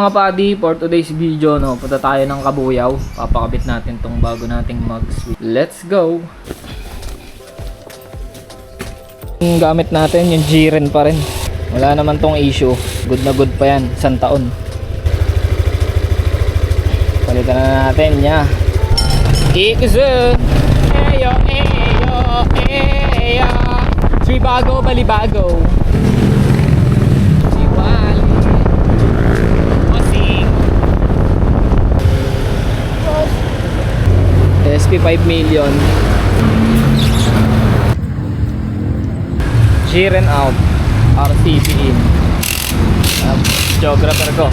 mga buddy, for today's video, no, punta tayo ng Kabuyaw. Papakabit natin tong bago nating mugs. Let's go! Yung gamit natin, yung Jiren pa rin. Wala naman tong issue. Good na good pa yan, isang taon. Palitan na natin niya. Ikuzun! Eyo, eyo, eyo! Swibago, balibago! SP 5 million. Jiren out. RCB in. Geographer ko.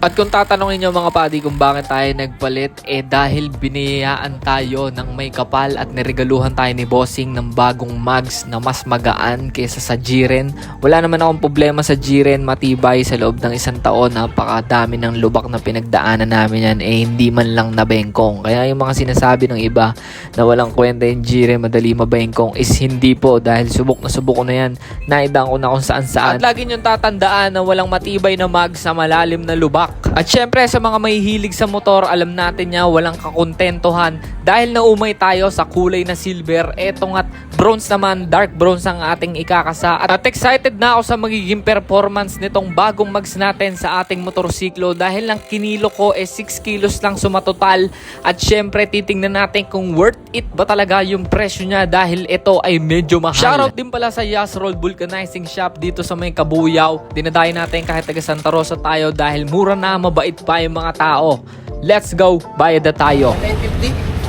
At kung tatanungin nyo mga padi kung bakit tayo nagpalit, dahil biniyayaan tayo ng may kapal at niregaluhan tayo ni Bossing ng bagong mugs na mas magaan kaysa sa Jiren. Wala naman akong problema sa Jiren, matibay sa loob ng isang taon. Napakadami ng lubak na pinagdaanan namin yan, hindi man lang nabengkong. Kaya yung mga sinasabi ng iba na walang kwenta yung Jiren, madali mabengkong, is hindi po, dahil subok ko na yan. Naidaan ko na kung saan saan. At lagi nyo tatandaan na walang matibay na mugs sa malalim na lubak. At syempre sa mga mahihilig sa motor, alam natin niya walang kakontentuhan dahil naumay tayo sa kulay na silver. Eto nga't bronze naman, dark bronze ang ating ikakasa. At excited na ako sa magiging performance nitong bagong mugs natin sa ating motorsiklo dahil lang kinilo ko 6 kilos lang sumatotal. At syempre titingnan natin kung worth it ba talaga yung presyo niya dahil ito ay medyo mahal. Shoutout din pala sa Yasrol Vulcanizing Shop dito sa may Kabuyaw. Dinadayo natin kahit taga Santa Rosa tayo dahil mura na, mabait pa yung mga tao. Let's go, bayad na tayo.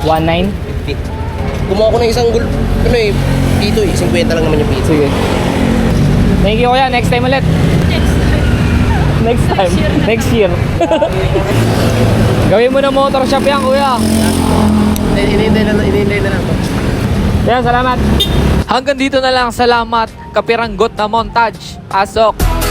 950? 1950. Kumuha ko ng isang dito 50 lang naman yung pito. Sige. Thank you kuya, next time ulit. Next time. Next year. Gawin mo na motor shop yan kuya. Inihintay na lang to. Yan, salamat. Hanggang dito na lang, salamat. Kapiranggot na montage. Asok.